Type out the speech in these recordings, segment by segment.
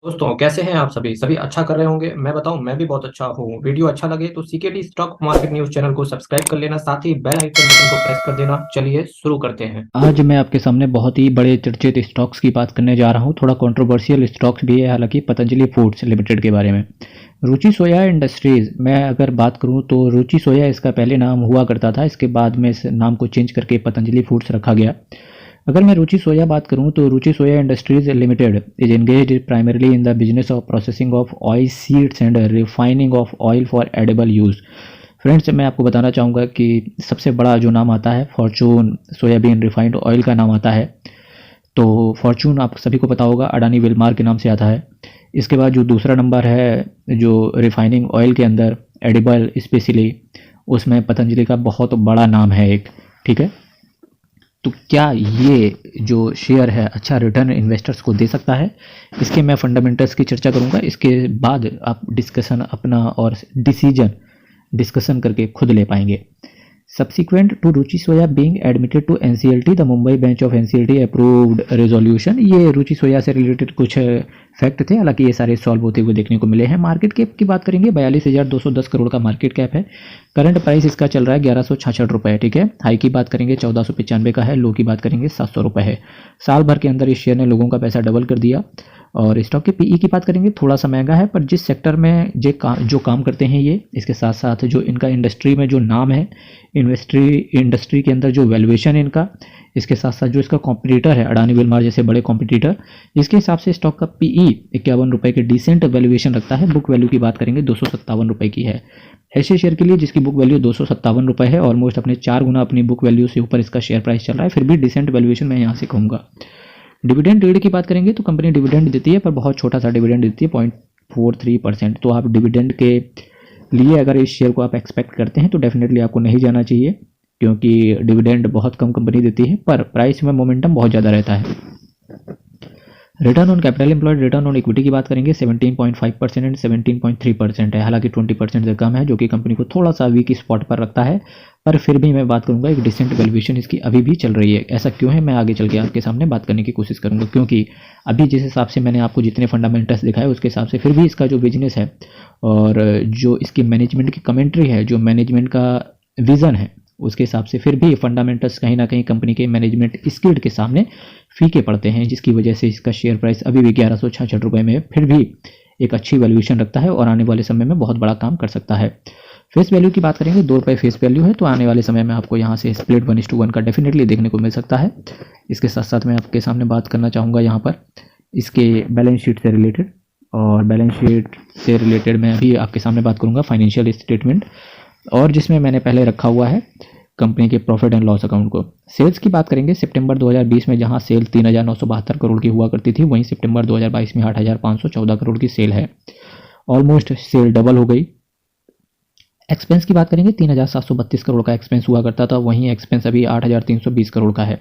दोस्तों कैसे हैं आप सभी सभी अच्छा कर रहे होंगे। मैं बताऊं, मैं भी बहुत अच्छा हूँ। वीडियो अच्छा लगे तो CKD stock market news channel को सब्सक्राइब कर लेना, साथ ही बेल आइकन बटन को प्रेस कर देना। चलिए शुरू करते हैं। आज मैं आपके सामने बहुत ही बड़े चर्चित स्टॉक्स की बात करने जा रहा हूँ। थोड़ा कंट्रोवर्शियल स्टॉक्स भी है, हालांकि पतंजलि फूड्स लिमिटेड के बारे में। रुचि सोया इंडस्ट्रीज, मैं अगर बात करूँ तो रुचि सोया इसका पहले नाम हुआ करता था, इसके बाद में इस नाम को चेंज करके पतंजलि फूड्स रखा गया। अगर मैं रुचि सोया बात करूँ तो Ruchi Soya industries limited is engaged primarily in the business of processing of oil seeds and refining of oil for edible use. Friends, मैं आपको बताना चाहूँगा कि सबसे बड़ा जो नाम आता है फॉर्चून सोयाबीन रिफाइंड ऑयल का नाम आता है। तो फॉर्चून आप सभी को पता होगा, अडानी विलमार के नाम से आता है। इसके बाद जो दूसरा नंबर है जो रिफाइनिंग ऑयल के अंदर एडिबल स्पेशली, उसमें पतंजलि का बहुत बड़ा नाम है एक। ठीक है, तो क्या ये जो शेयर है अच्छा रिटर्न इन्वेस्टर्स को दे सकता है? इसके मैं फंडामेंटल्स की चर्चा करूंगा, इसके बाद आप डिस्कशन अपना और डिसीजन डिस्कशन करके खुद ले पाएंगे। Subsequent to Ruchi Soya being admitted to NCLT, the Mumbai bench of NCLT approved resolution. ये रुचि सोया से रिलेटेड कुछ फैक्ट थे, हालांकि ये सारे सॉल्व होते हुए देखने को मिले हैं। मार्केट कैप की बात करेंगे, 42,210 करोड़ का मार्केट कैप है। करंट प्राइस इसका चल रहा है 1166 रुपये। ठीक है, हाई की बात करेंगे 1495 का है, लो की बात करेंगे 700 रुपये है। साल भर के अंदर इस शेयर ने लोगों का पैसा डबल कर दिया। और स्टॉक के पीई की बात करेंगे, थोड़ा सा महंगा है, पर जिस सेक्टर में जो काम करते हैं ये, इसके साथ साथ जो इनका इंडस्ट्री में जो नाम है, इंडस्ट्री के अंदर जो वैल्यूएशन है इनका, इसके साथ साथ जो इसका कॉम्पिटिटर है अडानी विलमार जैसे बड़े कॉम्पिटिटर, इसके हिसाब से स्टॉक का पीई 51 रुपये के डिसेंट वैल्यूएशन रखता है। बुक वैल्यू की बात करेंगे 257 रुपये की है। ऐसे शेयर के लिए जिसकी बुक वैल्यू 257 रुपये है, ऑलमोस्ट अपने 4 गुना अपनी बुक वैल्यू से ऊपर इसका शेयर प्राइस चल रहा है, फिर भी डिसेंट वैल्यूएशन मैं यहाँ से कहूँगा। डिविडेंड रेट की बात करेंगे तो कंपनी डिविडेंड देती है, पर बहुत छोटा सा डिविडेंड देती है, 0.43%। तो आप डिविडेंड के लिए अगर इस शेयर को आप एक्सपेक्ट करते हैं तो डेफिनेटली आपको नहीं जाना चाहिए, क्योंकि डिविडेंड बहुत कम कंपनी देती है, पर प्राइस में मोमेंटम बहुत ज़्यादा रहता है। Return on capital employed, return on equity की बात करेंगे 17.5% एंड 17.3% है, हालांकि 20% से कम है, जो कि कंपनी को थोड़ा सा वीक स्पॉट पर रखता है। पर फिर भी मैं बात करूंगा एक डिसेंट वैल्यूएशन इसकी अभी भी चल रही है। ऐसा क्यों है, मैं आगे चल के आपके सामने बात करने की कोशिश करूंगा, क्योंकि अभी जिस हिसाब से मैंने आपको जितने फंडामेंटल्स दिखाए उसके हिसाब से फिर भी इसका जो बिजनेस है और जो इसकी मैनेजमेंट की कमेंट्री है, जो मैनेजमेंट का विजन है, उसके हिसाब से फिर भी फंडामेंटल्स कहीं ना कहीं कंपनी के मैनेजमेंट स्किल्ड के सामने फीके पड़ते हैं, जिसकी वजह से इसका शेयर प्राइस अभी भी 1166 रुपये में फिर भी एक अच्छी वैल्यूएशन रखता है और आने वाले समय में बहुत बड़ा काम कर सकता है। फेस वैल्यू की बात करेंगे, 2 रुपये फेस वैल्यू है, तो आने वाले समय में आपको यहाँ से स्प्लिट 1:1 का डेफिनेटली देखने को मिल सकता है। इसके साथ साथ मैं आपके सामने बात करना चाहूँगा यहाँ पर इसके बैलेंस शीट से रिलेटेड, और बैलेंस शीट से रिलेटेड मैं अभी आपके सामने बात करूँगा फाइनेंशियल स्टेटमेंट, और जिसमें मैंने पहले रखा हुआ है कंपनी के प्रॉफिट एंड लॉस अकाउंट को। सेल्स की बात करेंगे, सितंबर 2020 में जहां सेल 3,972 करोड़ की हुआ करती थी, वहीं सितंबर 2022 में 8,514 करोड़ की सेल है। ऑलमोस्ट सेल डबल हो गई। एक्सपेंस की बात करेंगे, 3,732 करोड़ का एक्सपेंस हुआ करता था, वहीं एक्सपेंस अभी 8,320 करोड़ का है।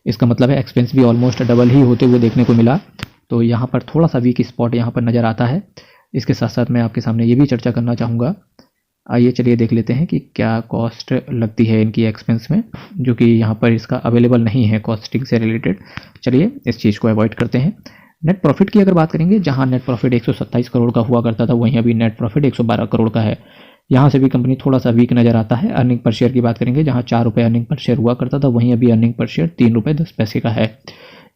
इसका मतलब है एक्सपेंस भी ऑलमोस्ट डबल ही होते हुए देखने को मिला। तो यहाँ पर थोड़ा सा वीक स्पॉट यहाँ पर नज़र आता है। इसके साथ साथ मैं आपके सामने ये भी चर्चा करना चाहूँगा। आइए चलिए देख लेते हैं कि क्या कॉस्ट लगती है इनकी एक्सपेंस में, जो कि यहाँ पर इसका अवेलेबल नहीं है कॉस्टिंग से रिलेटेड। चलिए इस चीज़ को अवॉइड करते हैं। नेट प्रॉफिट की अगर बात करेंगे, जहाँ नेट प्रॉफिट 127 करोड़ का हुआ करता था, वहीं अभी नेट प्रॉफिट 112 करोड़ का है। यहाँ से भी कंपनी थोड़ा सा वीक नज़र आता है। अर्निंग पर शेयर की बात करेंगे, जहाँ 4 रुपये अर्निंग पर शेयर हुआ करता था, वहीं अभी अर्निंग पर शेयर 3 रुपये 10 पैसे का है।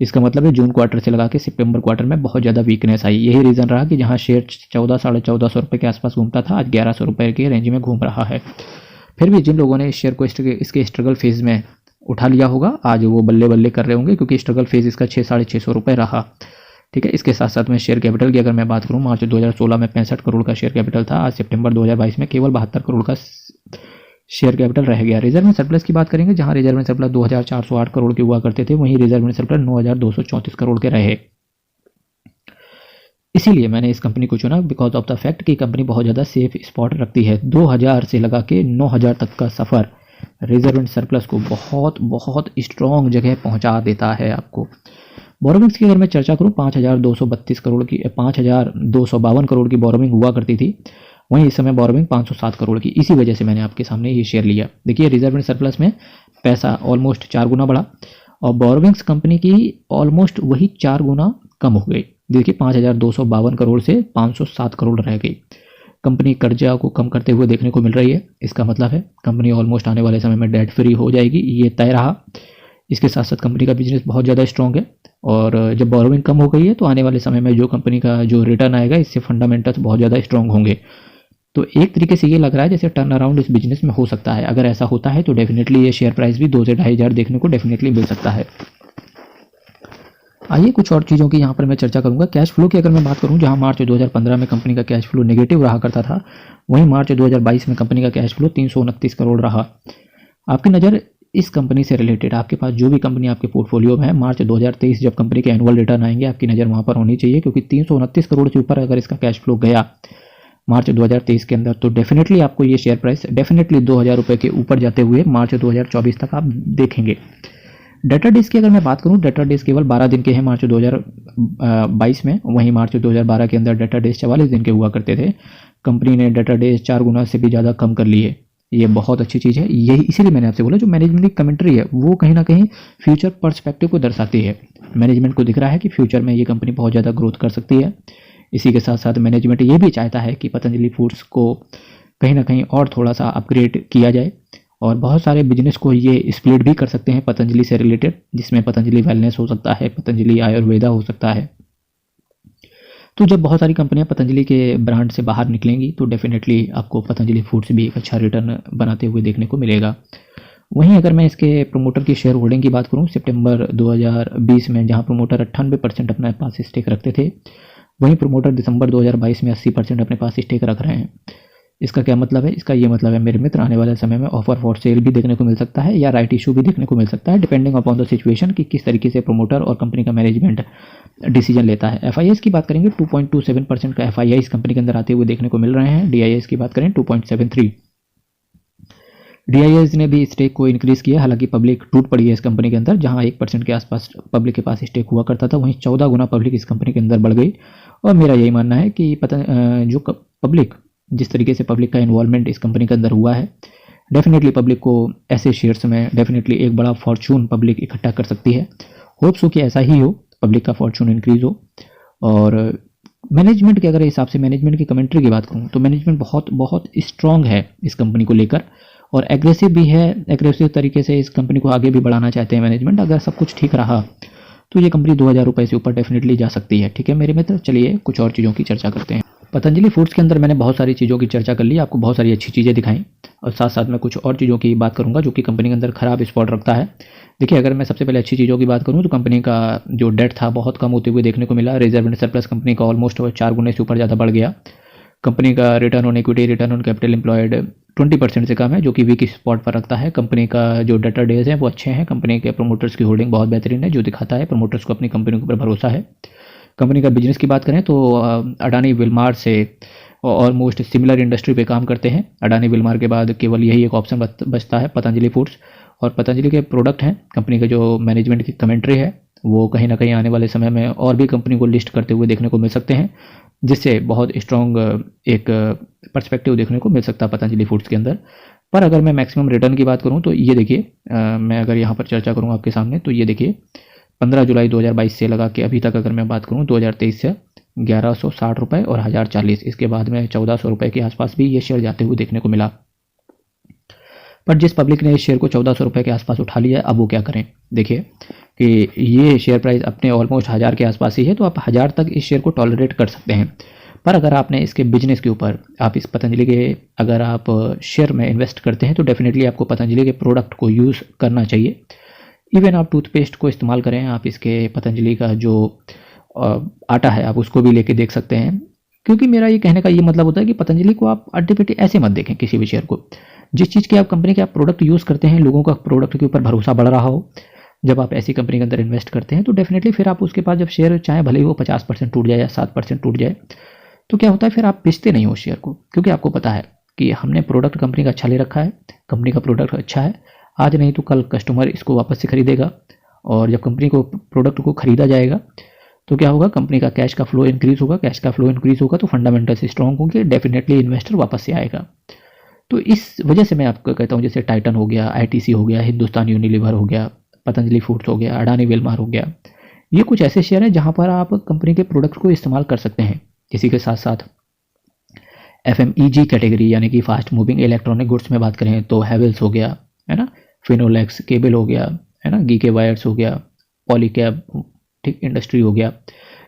इसका मतलब है जून क्वार्टर से लगा के सितंबर क्वार्टर में बहुत ज़्यादा वीकनेस आई। यही रीज़न रहा कि जहाँ शेयर 14 साढ़े 1400 रुपये के आसपास घूमता था, आज 1100 रुपये के रेंज में घूम रहा है। फिर भी जिन लोगों ने इस शेयर को इसके स्ट्रगल फेज़ में उठा लिया होगा, आज वो बल्ले बल्ले कर रहे होंगे, क्योंकि स्ट्रगल फेज़ इसका 600-650 रुपये रहा। ठीक है, इसके साथ साथ में शेयर कैपिटल की अगर मैं बात करूँ, मार्च 2016 में 65 करोड़ का शेयर कैपिटल था, आज सितंबर 2022 में केवल 72 करोड़ का शेयर कैपिटल रह गया। रिजर्व में सरप्लस की बात करेंगे, जहां रिजर्व में सरप्लस 2,408 करोड़ के हुआ करते थे, वहीं रिजर्व में सरप्लस 9,234 करोड़ के रहे। इसीलिए मैंने इस कंपनी को चुना, बिकॉज ऑफ द फैक्ट कि कंपनी बहुत ज़्यादा सेफ स्पॉट रखती है। 2,000 से लगा के 9,000 तक का सफ़र रिजर्व एंड सरप्लस को बहुत बहुत स्ट्रॉन्ग जगह पहुंचा देता है आपको। बोरोविंग्स की अगर मैं चर्चा करूँ, 5,232 करोड़ की 5,252 करोड़ की बोरोविंग हुआ करती थी, वहीं इस समय बोरोविंग 507 करोड़ की। इसी वजह से मैंने आपके सामने ये शेयर लिया। देखिए रिजर्व एंड सरप्लस में पैसा ऑलमोस्ट 4 गुना बढ़ा, और बोरोविंग्स कंपनी की ऑलमोस्ट वही 4 गुना कम हो गई। देखिए 5,252 करोड़ से 507 करोड़ रह गई। कंपनी कर्जा को कम करते हुए देखने को मिल रही है। इसका मतलब है कंपनी ऑलमोस्ट आने वाले समय में डेट फ्री हो जाएगी, ये तय रहा। इसके साथ साथ कंपनी का बिजनेस बहुत ज़्यादा स्ट्रॉन्ग है और जब बोरोविंग कम हो गई है तो आने वाले समय में जो कंपनी का जो रिटर्न आएगा इससे फंडामेंटल्स बहुत ज़्यादा स्ट्रॉन्ग होंगे। तो एक तरीके से ये लग रहा है जैसे टर्न अराउंड इस बिजनेस में हो सकता है। अगर ऐसा होता है तो डेफिनेटली ये शेयर प्राइस भी 2 से 2,500 देखने को डेफिनेटली मिल सकता है। आइए कुछ और चीज़ों की यहाँ पर मैं चर्चा करूँगा। कैश फ्लो की अगर मैं बात करूँ, जहाँ मार्च 2015 में कंपनी का कैश फ्लो नेगेटिव रहा करता था, वहीं मार्च 2022 में कंपनी का कैश फ्लो 329 करोड़ रहा। आपकी नज़र इस कंपनी से रिलेटेड आपके पास जो भी कंपनी आपके पोर्टफोलियो में है, मार्च 2023 जब कंपनी के एनुअल रिटर्न आएंगे आपकी नज़र वहाँ पर होनी चाहिए, क्योंकि 329 करोड़ से ऊपर अगर इसका कैश फ्लो गया मार्च 2023 के अंदर तो डेफिनेटली आपको ये शेयर प्राइस डेफिनेटली 2,000 रुपये के ऊपर जाते हुए मार्च 2024 तक आप देखेंगे। डेटा डेज की अगर मैं बात करूं, डेटा डेज केवल 12 दिन के हैं मार्च 2022 में, वहीं मार्च 2012 के अंदर डेटा डेज 44 दिन के हुआ करते थे। कंपनी ने डेटा डेज 4 गुना से भी ज़्यादा कम कर लिए। ये बहुत अच्छी चीज़ है। यही इसीलिए मैंने आपसे बोला जो मैनेजमेंट की कमेंट्री है वो कहीं ना कहीं फ्यूचर पर्सपेक्टिव को दर्शाती है। मैनेजमेंट को दिख रहा है कि फ्यूचर में ये कंपनी बहुत ज़्यादा ग्रोथ कर सकती है। इसी के साथ साथ मैनेजमेंट ये भी चाहता है कि पतंजलि फूड्स को कहीं ना कहीं और थोड़ा सा अपग्रेड किया जाए और बहुत सारे बिजनेस को ये स्प्लिट भी कर सकते हैं पतंजलि से रिलेटेड, जिसमें पतंजलि वेलनेस हो सकता है, पतंजलि आयुर्वेदा हो सकता है। तो जब बहुत सारी कंपनियां पतंजलि के ब्रांड से बाहर निकलेंगी तो डेफिनेटली आपको पतंजलि फूड्स भी एक अच्छा रिटर्न बनाते हुए देखने को मिलेगा। वहीं अगर मैं इसके प्रमोटर की शेयर होल्डिंग की बात करूं, सितंबर 2020 में जहां प्रमोटर 98% अपने पास स्टेक रखते थे, वहीं प्रमोटर दिसंबर 2022 में 80% अपने पास स्टेक रख रहे हैं। इसका क्या मतलब है? इसका ये मतलब है मेरे मित्र, आने वाले समय में ऑफर फॉर सेल भी देखने को मिल सकता है या राइट इशू भी देखने को मिल सकता है, डिपेंडिंग अपॉन द सिचुएशन कि किस तरीके से प्रमोटर और कंपनी का मैनेजमेंट डिसीजन लेता है। एफआईआईस की बात करेंगे 2.27% का एफआईआईस कंपनी के अंदर आते हुए देखने को मिल रहे हैं। डीआईएस की बात करें 2.73। डीआईएस ने भी स्टेक को इंक्रीज किया, हालांकि पब्लिक टूट पड़ी है इस कंपनी के अंदर। जहां 1% के आसपास पब्लिक के पास स्टेक हुआ करता था, वहीं 14 गुना पब्लिक इस कंपनी के अंदर बढ़ गई। और मेरा यही मानना है कि जो पब्लिक, जिस तरीके से पब्लिक का इन्वॉल्वमेंट इस कंपनी के अंदर हुआ है, डेफिनेटली पब्लिक को ऐसे शेयर्स में डेफिनेटली एक बड़ा फॉर्चून पब्लिक इकट्ठा कर सकती है। होप्स हो कि ऐसा ही हो, पब्लिक का फॉर्चून इंक्रीज हो। और मैनेजमेंट के अगर हिसाब से मैनेजमेंट की कमेंट्री की बात करूँ तो मैनेजमेंट बहुत बहुत स्ट्रांग है इस कंपनी को लेकर और एग्रेसिव भी है। एग्रेसिव तरीके से इस कंपनी को आगे भी बढ़ाना चाहते हैं मैनेजमेंट। अगर सब कुछ ठीक रहा तो ये कंपनी 2,000 रुपये से ऊपर डेफिनेटली जा सकती है। ठीक है मेरे मित्र, चलिए कुछ और चीज़ों की चर्चा करते हैं। पतंजलि फूड्स के अंदर मैंने बहुत सारी चीज़ों की चर्चा कर ली, आपको बहुत सारी अच्छी चीज़ें दिखाई और साथ साथ में कुछ और चीज़ों की बात करूंगा जो कि कंपनी के अंदर खराब स्पॉट रखता है। देखिए, अगर मैं सबसे पहले अच्छी चीज़ों की बात करूं तो कंपनी का जो डेट था बहुत कम होते हुए देखने को मिला। रिजर्व एंड सरप्लस कंपनी का ऑलमोस्ट 4 गुने से ऊपर ज़्यादा बढ़ गया। कंपनी का return on equity, return on capital employed 20% से कम है, जो कि वीक स्पॉट पर रखता है। कंपनी का जो डेटा डेज है वो अच्छे हैं। कंपनी के प्रमोटर्स की होल्डिंग बहुत बेहतरीन है, जो दिखाता है प्रमोटर्स को अपनी कंपनी के ऊपर भरोसा है। कंपनी का बिजनेस की बात करें तो अडानी विलमार से ऑलमोस्ट सिमिलर इंडस्ट्री पे काम करते हैं। अडानी विलमार के बाद केवल यही एक ऑप्शन बचता है, पतंजलि फूड्स। और पतंजलि के प्रोडक्ट हैं। कंपनी का जो मैनेजमेंट की कमेंट्री है वो कहीं ना कहीं आने वाले समय में और भी कंपनी को लिस्ट करते हुए देखने को मिल सकते हैं, जिससे बहुत स्ट्रॉन्ग एक पर्सपेक्टिव देखने को मिल सकता है पतंजलि फूड्स के अंदर। पर अगर मैं मैक्सिमम रिटर्न की बात करूं तो ये देखिए, मैं अगर यहाँ पर चर्चा करूँ आपके सामने तो ये देखिए 15 जुलाई 2022 से लगा के अभी तक अगर मैं बात करूँ 2023 से 1,160 रुपये और 1,040, इसके बाद में 1,400 रुपये के आसपास भी ये शेयर जाते हुए देखने को मिला। पर जिस पब्लिक ने इस शेयर को 1,400 रुपये के आसपास उठा लिया है, अब वो क्या करें? देखिए कि ये शेयर प्राइस अपने ऑलमोस्ट 1,000 के आसपास ही है, तो आप 1,000 तक इस शेयर को टॉलरेट कर सकते हैं। पर अगर आपने इसके बिजनेस के ऊपर, आप इस पतंजलि के अगर आप शेयर में इन्वेस्ट करते हैं तो डेफिनेटली आपको पतंजलि के प्रोडक्ट को यूज़ करना चाहिए। इवन आप टूथपेस्ट को इस्तेमाल करें, आप इसके पतंजलि का जो आटा है आप उसको भी लेके देख सकते हैं। क्योंकि मेरा ये कहने का ये मतलब होता है कि पतंजलि को आप अड्डे पेटे ऐसे मत देखें किसी भी शेयर को। जिस चीज़ की आप कंपनी के आप प्रोडक्ट यूज़ करते हैं, लोगों का प्रोडक्ट के ऊपर भरोसा बढ़ रहा हो, जब आप ऐसी कंपनी के अंदर इन्वेस्ट करते हैं तो डेफिनेटली फिर आप उसके पास जब शेयर चाहे भले ही वो 50% टूट जाए या 7% टूट जाए, तो क्या होता है फिर आप बेचते नहीं हो शेयर को, क्योंकि आपको पता है कि हमने प्रोडक्ट कंपनी का अच्छा ले रखा है, कंपनी का प्रोडक्ट अच्छा है, आज नहीं तो कल कस्टमर इसको वापस से खरीदेगा। और जब कंपनी को प्रोडक्ट को खरीदा जाएगा तो क्या होगा, कंपनी का कैश का फ्लो इंक्रीज होगा। कैश का फ्लो इंक्रीज होगा तो फंडामेंटल्स स्ट्रॉन्ग होंगे, डेफिनेटली इन्वेस्टर वापस से आएगा। तो इस वजह से मैं आपको कहता हूँ, जैसे टाइटन हो गया, आईटीसी हो गया, हिंदुस्तान यूनिलीवर हो गया, पतंजलि फूड्स हो गया, अडानी विलमार हो गया, ये कुछ ऐसे शेयर हैं जहां पर आप कंपनी के प्रोडक्ट को इस्तेमाल कर सकते हैं। इसी के साथ साथ FMEG कैटेगरी यानी कि फास्ट मूविंग इलेक्ट्रॉनिक गुड्स में बात करें तो हैवेल्स हो गया, है ना, फिनोलेक्स केबल हो गया, है ना, गीके वायर्स हो गया, पॉलीकैब, ठीक, इंडस्ट्री हो गया।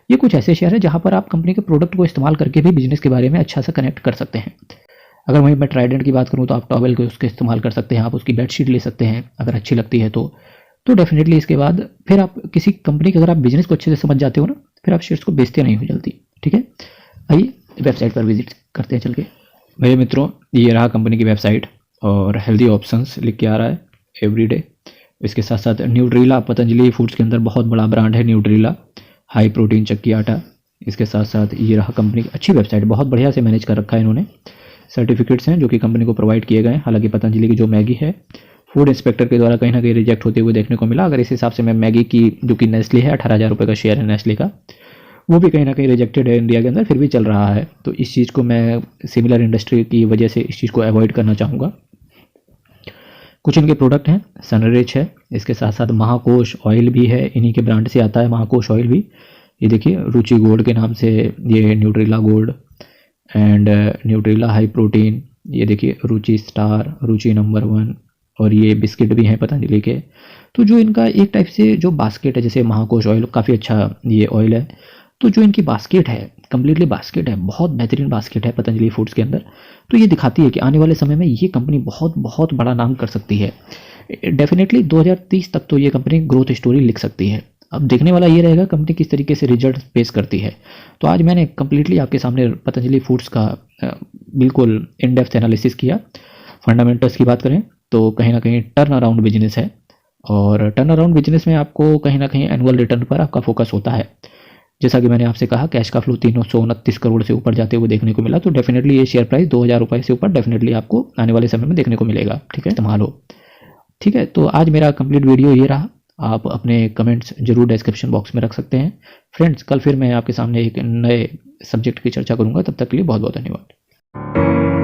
ये कुछ ऐसे शेयर है जहां पर आप कंपनी के प्रोडक्ट को इस्तेमाल करके भी बिजनेस के बारे में अच्छा सा कनेक्ट कर सकते हैं। अगर वहीं मैं ट्राइडेंट की बात करूं तो आप टॉवेल को उसके इस्तेमाल कर सकते हैं, आप उसकी बेडशीट ले सकते हैं अगर अच्छी लगती है तो डेफिनेटली इसके बाद फिर आप किसी कंपनी के अगर आप बिजनेस को अच्छे से समझ जाते हो ना, फिर आप शेयर्स को बेचते नहीं हो जल्दी। ठीक है, आइए वेबसाइट पर विजिट करते हैं चल के। भैया मित्रों, ये रहा कंपनी की वेबसाइट और हेल्दी ऑप्शंस लिख के आ रहा है एवरीडे। इसके साथ साथ न्यूट्रीला, पतंजलि फूड्स के अंदर बहुत बड़ा ब्रांड है न्यूट्रीला, हाई प्रोटीन चक्की आटा। इसके साथ साथ ये रहा कंपनी की अच्छी वेबसाइट, बहुत बढ़िया से मैनेज कर रखा है इन्होंने। सर्टिफिकेट्स हैं जो कि कंपनी को प्रोवाइड किए गए हैं। हालांकि पतंजलि की जो मैगी है फूड इंस्पेक्टर के द्वारा कहीं ना कहीं रिजेक्ट होते हुए देखने को मिला। अगर इस हिसाब से मैं मैगी की जो कि नेस्ले है, 18,000 रुपये का शेयर है नेस्ले का, वो भी कहीं ना कहीं रिजेक्टेड है इंडिया के अंदर, फिर भी चल रहा है। तो इस चीज़ को मैं सिमिलर इंडस्ट्री की वजह से इस चीज़ को अवॉइड करना चाहूँगा। कुछ इनके प्रोडक्ट हैं, सनरिच है, इसके साथ साथ महाकोश ऑयल भी है, इन्हीं के ब्रांड से आता है महाकोश ऑयल भी। ये देखिए रुचि गोल्ड के नाम से ये Nutrela gold and Nutrela high protein, ये देखिए रुचि स्टार, रुचि नंबर 1, और ये बिस्किट भी हैं पतंजलि के। तो जो इनका एक टाइप से जो बास्केट है, जैसे महाकोश ऑयल काफ़ी अच्छा ये ऑयल है, तो जो इनकी बास्केट है कम्प्लीटली बास्केट है, बहुत बेहतरीन बास्केट है पतंजलि फूड्स के अंदर। तो ये दिखाती है कि आने वाले समय में ये कंपनी बहुत बहुत बड़ा नाम कर सकती है। डेफिनेटली 2030 तक तो ये कंपनी ग्रोथ स्टोरी लिख सकती है। अब देखने वाला ये रहेगा कंपनी किस तरीके से रिजल्ट पेश करती है। तो आज मैंने कम्प्लीटली आपके सामने पतंजलि फूड्स का बिल्कुल इन डेप्थ एनालिसिस किया। फंडामेंटल्स की बात करें तो कहीं ना कहीं टर्न अराउंड बिजनेस है, और टर्न अराउंड बिजनेस में आपको कहीं ना कहीं एनुअल रिटर्न पर आपका फोकस होता है। जैसा कि मैंने आपसे कहा, कैश का फ्लो 329 करोड़ से ऊपर जाते हुए देखने को मिला। तो डेफिनेटली ये शेयर प्राइस 2,000 रुपये से ऊपर डेफिनेटली आपको आने वाले समय में देखने को मिलेगा। ठीक है, इस्तेमाल हो। ठीक है, तो आज मेरा कंप्लीट वीडियो ये रहा। आप अपने कमेंट्स जरूर डिस्क्रिप्शन बॉक्स में रख सकते हैं। फ्रेंड्स, कल फिर मैं आपके सामने एक नए सब्जेक्ट की चर्चा करूंगा। तब तक के लिए बहुत बहुत धन्यवाद।